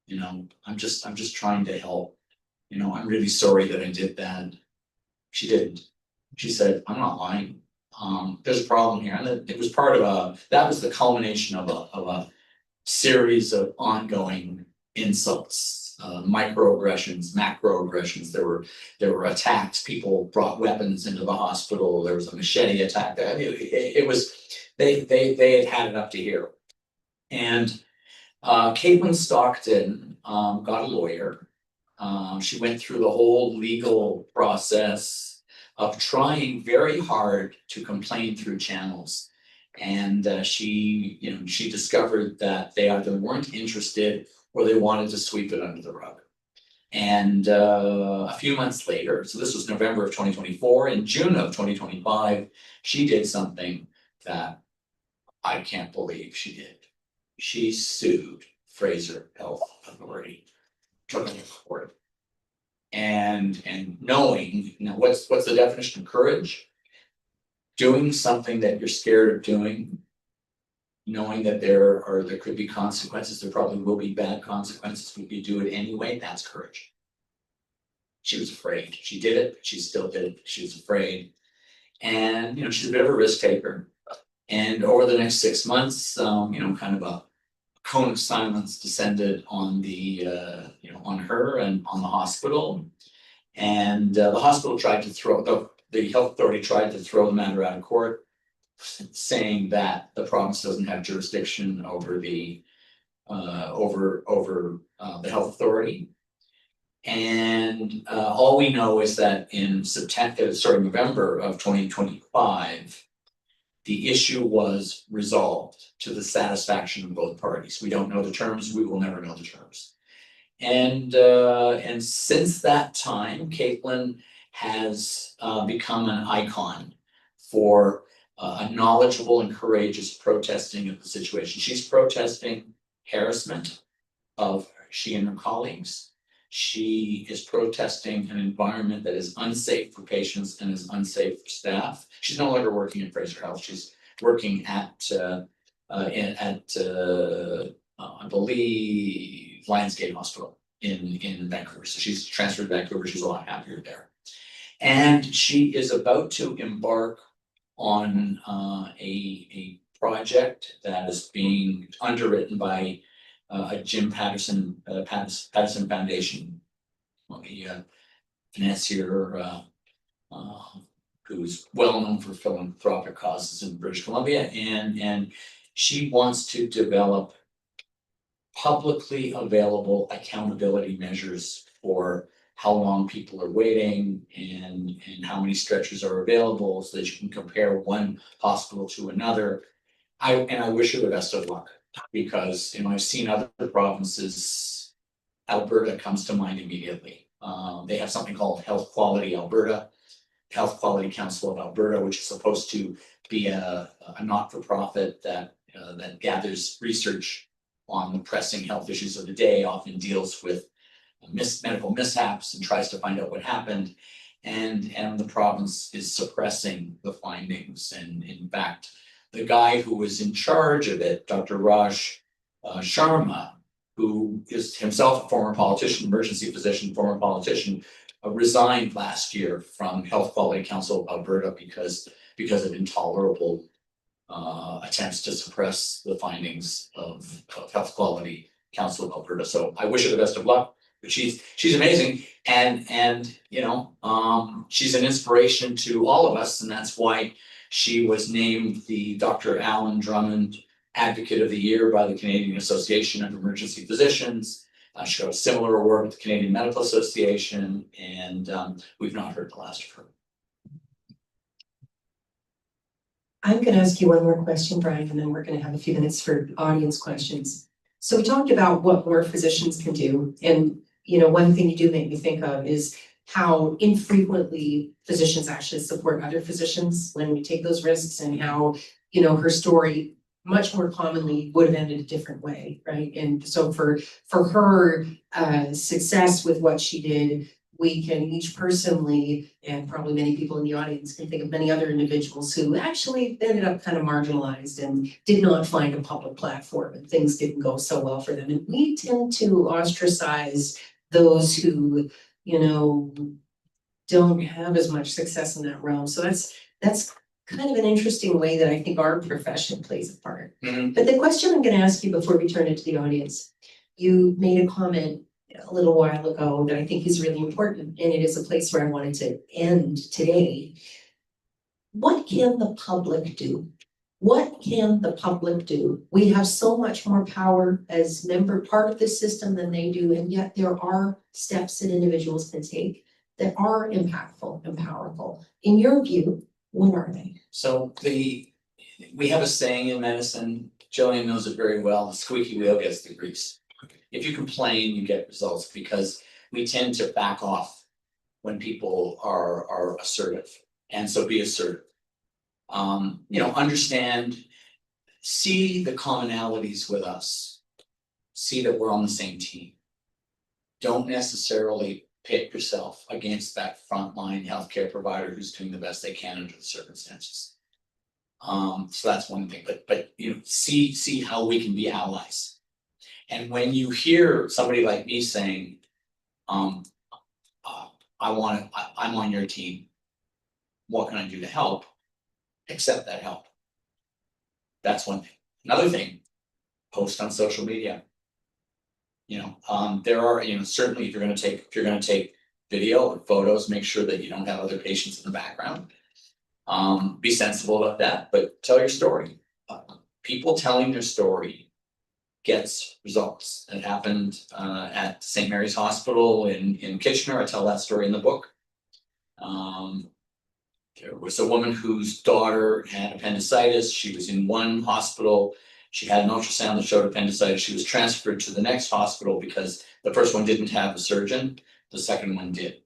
Speaker 2: You know, I'm just trying to help. You know, I'm really sorry that I did that. She didn't. She said, I'm not lying. There's a problem here. And it was part of that was the culmination of a series of ongoing insults, microaggressions, macroaggressions. There were attacks. People brought weapons into the hospital. There was a machete attack. It was, they had it up to here. And Caitlin Stockton got a lawyer. She went through the whole legal process of trying very hard to complain through channels. And she discovered that they either weren't interested or they wanted to sweep it under the rug. And a few months later, so this was November of 2024, in June of 2025, she did something that I can't believe she did. She sued Fraser Health Authority, took them to court. And knowing, you know, what's the definition of courage? Doing something that you're scared of doing, knowing that there could be consequences, there probably will be bad consequences, but you do it anyway, that's courage. She was afraid. She did it, but she still did it. She was afraid. And, you know, she's a bit of a risk taker. And over the next 6 months, you know, kind of a cone of silence descended on the, on her and on the hospital. And the hospital tried to throw, the health authority tried to throw the matter out of court, saying that the province doesn't have jurisdiction over the the health authority. And all we know is that in November of 2025, the issue was resolved to the satisfaction of both parties. We don't know the terms, we will never know the terms. And since that time, Caitlin has become an icon for a knowledgeable and courageous protesting of the situation. She's protesting harassment of she and her colleagues. She is protesting an environment that is unsafe for patients and is unsafe for staff. She's no longer working at Fraser Health. She's working at I believe Lionsgate Hospital in Vancouver. So she's transferred to Vancouver. She's a lot happier there. And she is about to embark on a project that is being underwritten by a Jim Patterson Foundation, a financier who's well known for philanthropic causes in British Columbia, and she wants to develop publicly available accountability measures for how long people are waiting and how many stretchers are available so that you can compare one hospital to another. I wish her the best of luck, because I've seen other provinces. Alberta comes to mind immediately. They have something called Health Quality Alberta, Health Quality Council of Alberta, which is supposed to be a not-for-profit that gathers research on the pressing health issues of the day, often deals with medical mishaps and tries to find out what happened. And the province is suppressing the findings. And in fact, the guy who was in charge of it, Dr. Raj Sharma, who is himself a former politician, emergency physician, former politician, resigned last year from Health Quality Council of Alberta because of intolerable attempts to suppress the findings of Health Quality Council of Alberta. So I wish her the best of luck. But she's amazing, and she's an inspiration to all of us, and that's why she was named the Dr. Alan Drummond Advocate of the Year by the Canadian Association of Emergency Physicians. She got a similar award with the Canadian Medical Association, and we've not heard the last of her.
Speaker 5: I'm going to ask you one more question, Brian, and then we're going to have a few minutes for audience questions. So we talked about what more physicians can do, and one thing you do make me think of is how infrequently physicians actually support other physicians when we take those risks, and how her story much more commonly would have ended a different way, right? And so for her success with what she did, we can each personally, and probably many people in the audience can think of many other individuals who actually ended up kind of marginalized and did not find a public platform and things didn't go so well for them. And we tend to ostracize those who, you know, don't have as much success in that realm. So that's kind of an interesting way that I think our profession plays a part.
Speaker 2: Mhm.
Speaker 5: But the question I'm gonna ask you before we turn it to the audience, you made a comment a little while ago that I think is really important, and it is a place where I wanted to end today. What can the public do? What can the public do? We have so much more power as part of this system than they do, and yet there are steps that individuals can take that are impactful and powerful. In your view, what are they?
Speaker 2: So we have a saying in medicine, Jillian knows it very well, the squeaky wheel gets the grease. If you complain, you get results, because we tend to back off when people are assertive, and so be assertive. Understand, see the commonalities with us, see that we're on the same team. Don't necessarily pit yourself against that frontline healthcare provider who's doing the best they can under the circumstances. So that's one thing, but see how we can be allies. And when you hear somebody like me saying, I'm on your team, what can I do to help? Accept that help. That's one thing. Another thing, post on social media. There are, certainly if you're gonna take video or photos, make sure that you don't have other patients in the background. Be sensible about that, but tell your story. People telling their story gets results. It happened at St. Mary's Hospital in Kitchener. I tell that story in the book. There was a woman whose daughter had appendicitis. She was in one hospital. She had an ultrasound that showed appendicitis. She was transferred to the next hospital because the first one didn't have a surgeon. The second one did.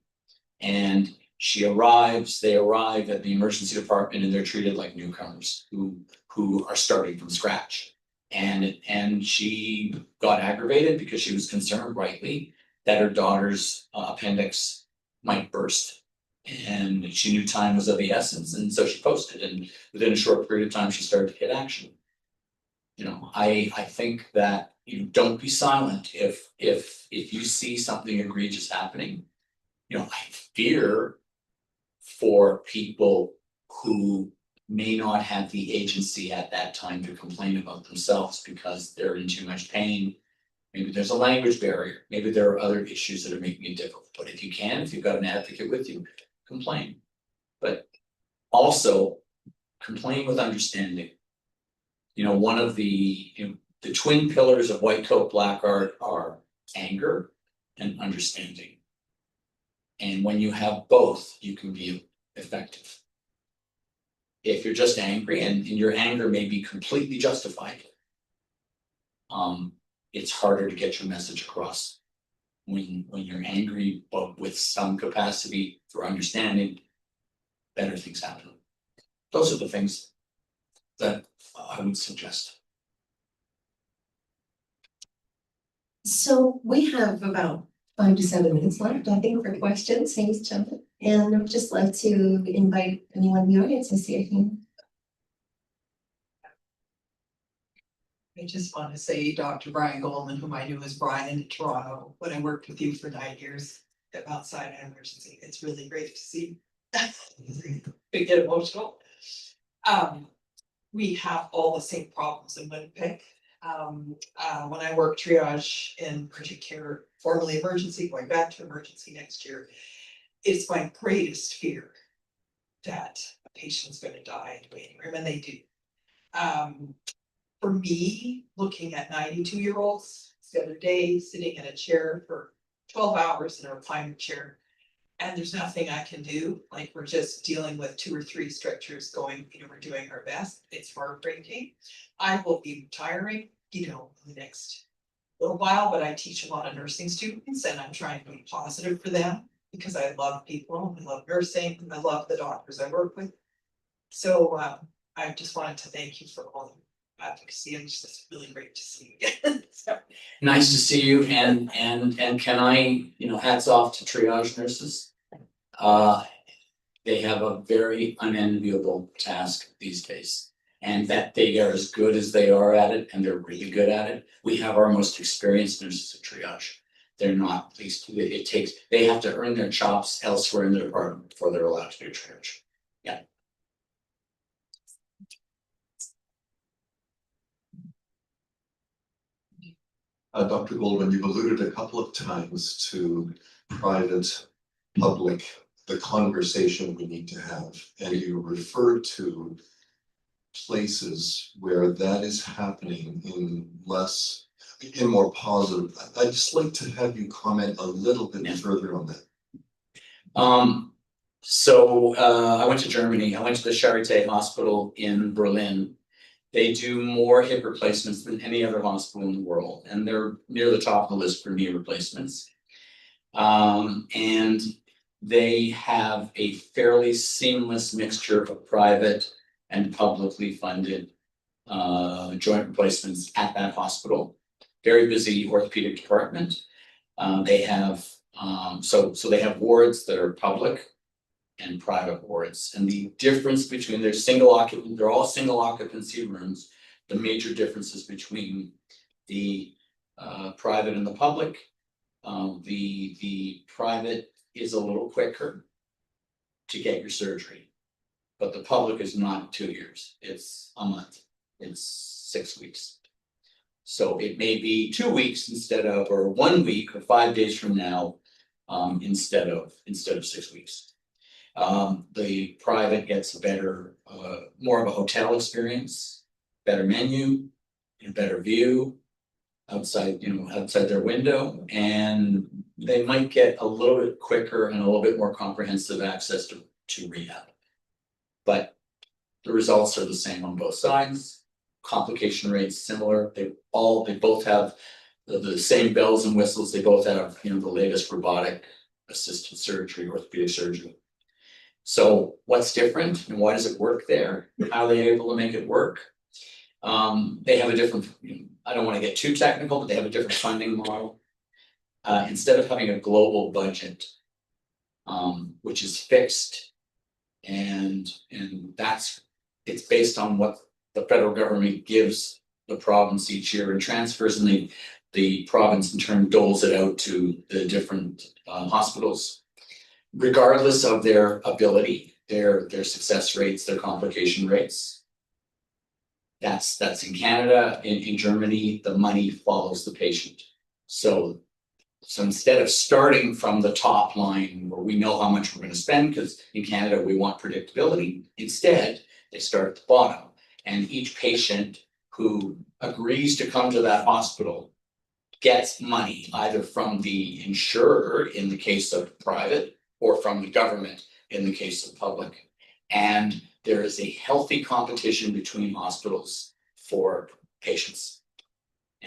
Speaker 2: And they arrive at the emergency department, and they're treated like newcomers who are starting from scratch. And she got aggravated because she was concerned, rightly, that her daughter's appendix might burst. And she knew time was of the essence, and so she posted, and within a short period of time, she started to get action. I think that don't be silent if you see something egregious happening. I fear for people who may not have the agency at that time to complain about themselves because they're in too much pain. Maybe there's a language barrier. Maybe there are other issues that are making it difficult. But if you've got an advocate with you, complain. But also complain with understanding. One of the twin pillars of white coat black art are anger and understanding. And when you have both, you can be effective. If you're just angry, and your anger may be completely justified, it's harder to get your message across. When you're angry, but with some capacity for understanding, better things happen. Those are the things that I would suggest.
Speaker 5: So we have about 5 to 7 minutes left, I think, for questions. Thanks, Jonathan. And I'd just like to invite anyone in the audience to say anything.
Speaker 6: I just want to say Dr. Brian Goldman, whom I knew as Brian in Toronto, when I worked with you for 9 years at Mount Sinai Emergency. It's really great to see. We get emotional. We have all the same problems in Winnipeg. When I work triage in urgent care, formerly emergency, going back to emergency next year, it's my greatest fear that a patient's going to die in the waiting room, and they do. For me, looking at 92-year-olds the other day, sitting in a chair for 12 hours in a recliner chair, and there's nothing I can do. Like, we're just dealing with 2 or 3 stretchers going, we're doing our best. It's heartbreaking. I will be retiring, in the next little while, but I teach a lot of nursing students, and I'm trying to be positive for them because I love people, I love nursing, I love the doctors I work with. So I just wanted to thank you for all advocacy, and it's just really great to see you again. So,
Speaker 2: Nice to see you, and can I, hats off to triage nurses. They have a very unenviable task these days. And that they are as good as they are at it, and they're really good at it. We have our most experienced nurses at triage. They're not, they have to earn their chops elsewhere in the department before they're allowed to do triage. Yeah.
Speaker 7: Dr. Goldman, you've alluded a couple of times to private, public, the conversation we need to have, and you referred to places where that is happening in more positive. I'd just like to have you comment a little bit further on that.
Speaker 2: So I went to Germany. I went to the Charité hospital in Berlin. They do more hip replacements than any other hospital in the world, and they're near the top of the list for knee replacements. And they have a fairly seamless mixture of private and publicly funded joint replacements at that hospital. Very busy orthopedic department. They have so they have wards that are public and private wards, and the difference between they're all single occupancy rooms. The major differences between the private and the public, the private is a little quicker to get your surgery, but the public is not 2 years, it's a month, it's 6 weeks. So it may be 2 weeks or 1 week or 5 days from now, instead of 6 weeks. The private gets better, more of a hotel experience, better menu, and better view outside their window, and they might get a little bit quicker and a little bit more comprehensive access to rehab. But the results are the same on both sides. Complication rates similar. They both have the same bells and whistles. They both have the latest robotic assisted surgery, orthopedic surgery. So what's different and why does it work there? How are they able to make it work? They have a different, I don't want to get too technical, but they have a different funding model. Instead of having a global budget, which is fixed, and it's based on what the federal government gives the province each year in transfers, and the province in turn doles it out to the different hospitals, regardless of their ability, their success rates, their complication rates. That's in Canada. In Germany, the money follows the patient. So instead of starting from the top line where we know how much we're going to spend, because in Canada we want predictability, instead they start at the bottom. And each patient who agrees to come to that hospital gets money either from the insurer in the case of private, or from the government in the case of public. And there is a healthy competition between hospitals for patients.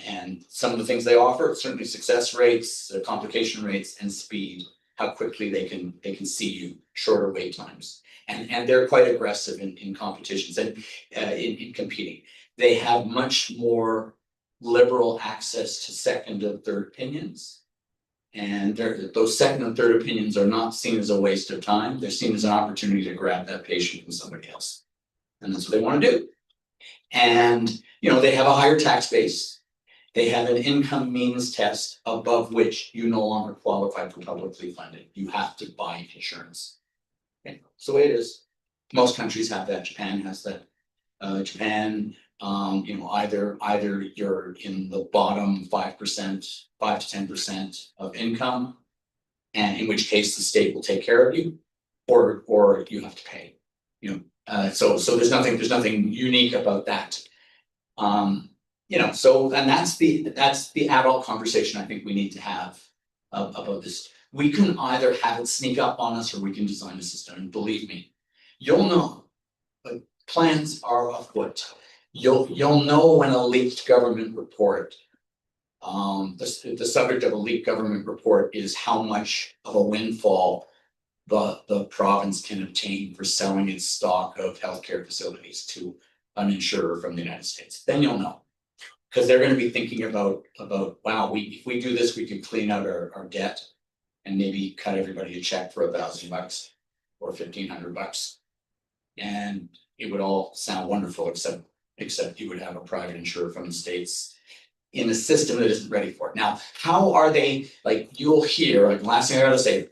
Speaker 2: And some of the things they offer, certainly success rates, complication rates, and speed, how quickly they can see you, shorter wait times. And they're quite aggressive in competitions and in competing. They have much more liberal access to second and third opinions. And those second and third opinions are not seen as a waste of time. They're seen as an opportunity to grab that patient from somebody else. And that's what they want to do. And, they have a higher tax base. They have an income means test above which you no longer qualify for publicly funded. You have to buy insurance. Okay. So the way it is. Most countries have that. Japan has that. Japan, either you're in the bottom 5%, 5 to 10% of income, and in which case the state will take care of you, or you have to pay. So there's nothing unique about that. So and that's the adult conversation I think we need to have about this. We can either have it sneak up on us, or we can design a system. And believe me, you'll know. But plans are afoot. You'll know when a leaked government report. The subject of a leaked government report is how much of a windfall the province can obtain for selling its stock of healthcare facilities to an insurer from the United States, then you'll know. Because they're gonna be thinking about, wow, if we do this, we can clean out our debt and maybe cut everybody a check for $1,000 or $1,500. And it would all sound wonderful, except you would have a private insurer from the States in a system that isn't ready for it. Now, how are they, like, you'll hear, like, the last thing I gotta say,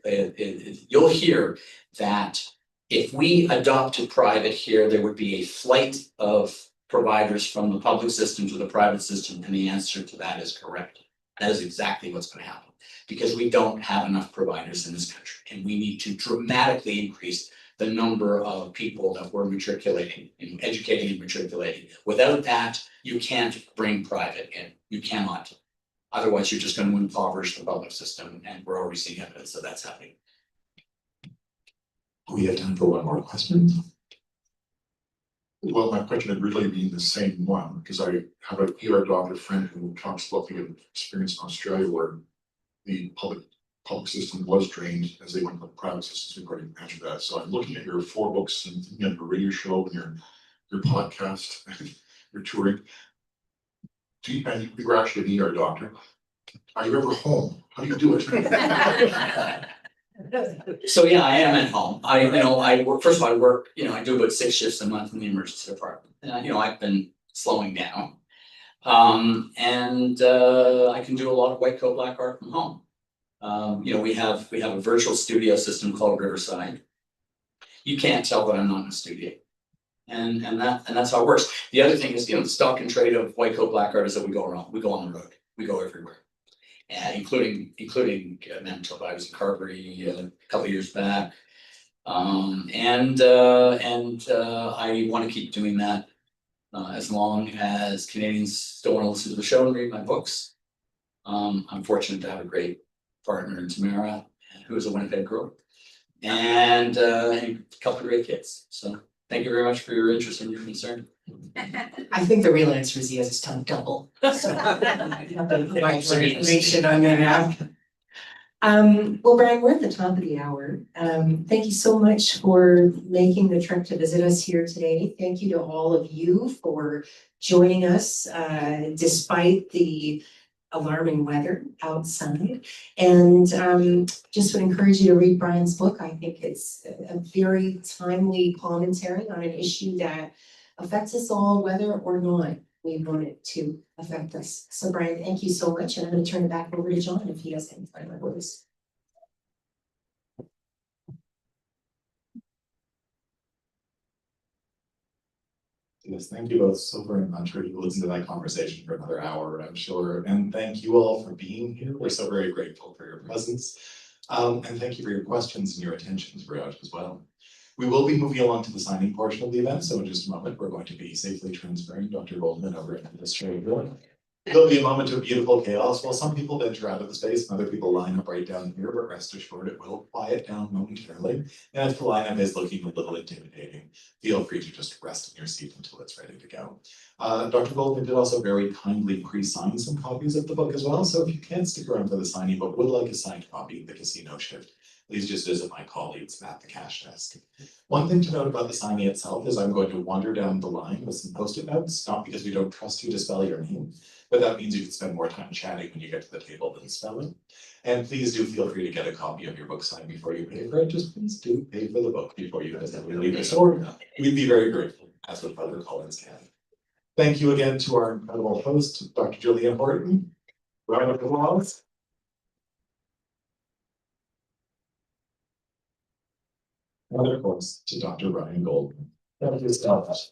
Speaker 2: you'll hear that if we adopted private here, there would be a flight of providers from the public system to the private system, and the answer to that is correct. That is exactly what's gonna happen, because we don't have enough providers in this country, and we need to dramatically increase the number of people that we're matriculating and educating and matriculating. Without that, you can't bring private in, you cannot. Otherwise, you're just gonna impoverish the public system, and we're already seeing evidence that that's happening.
Speaker 4: We have time for one more question.
Speaker 8: Well, my question would really be the same one, because I have a ER doctor friend who talks about the experience in Australia where the public system was drained as they went to the private systems. We've already answered that. So I'm looking at your 4 books and thinking of your radio show and your podcast, your touring. And you're actually an ER doctor. Are you ever home? How do you do it?
Speaker 2: So yeah, I am at home. I work, first of all, I do about 6 shifts a month in the emergency department. I've been slowing down. I can do a lot of white coat black art from home. We have a virtual studio system called Riverside. You can't tell that I'm not in a studio. And that's how it works. The other thing is, the stock and trade of white coat black artists that we go around. We go on the road. We go everywhere. Including Manitoba. I was in Carberry a couple of years back. I want to keep doing that as long as Canadians still want to listen to the show and read my books. I'm fortunate to have a great partner in Tamara, who is a Winnipeg girl, and a couple of great kids. So thank you very much for your interest and your concern.
Speaker 5: I think the real answer is yes, it's time double. So, information on that. Well, Brian, we're at the top of the hour. Thank you so much for making the trek to visit us here today. Thank you to all of you for joining us despite the alarming weather outside. And just would encourage you to read Brian's book. I think it's a very timely commentary on an issue that affects us all, whether or not we want it to affect us. So Brian, thank you so much. And I'm going to turn it back over to John if he has any final words.
Speaker 4: Yes, thank you both so very much. We will listen to that conversation for another hour, I'm sure. And thank you all for being here. We're so very grateful for your presence. And thank you for your questions and your attention throughout as well. We will be moving along to the signing portion of the event. So in just a moment, we're going to be safely transferring Dr. Goldman over into this chamber. There'll be a moment of beautiful chaos while some people venture out of the space and other people line up right down here, but rest assured it will quiet down momentarily. And if the lineup is looking a little intimidating, feel free to just rest in your seat until it's ready to go. Dr. Goldman did also very kindly pre-sign some copies of the book as well. So if you can't stick around for the signing but would like a signed copy of The Casino Shift, please just visit my colleagues at the cash desk. One thing to note about the signing itself is I'm going to wander down the line with some post-it notes, not because we don't trust you to spell your name, but that means you can spend more time chatting when you get to the table than spelling. And please do feel free to get a copy of your book signed before you pay for it. Just please do pay for the book before you guys leave the store. We'd be very grateful, as would HarperCollins Canada. Thank you again to our incredible host, Dr. Jillian Horton. Round of applause. And of course, to Dr. Brian Goldman. Thank you so much.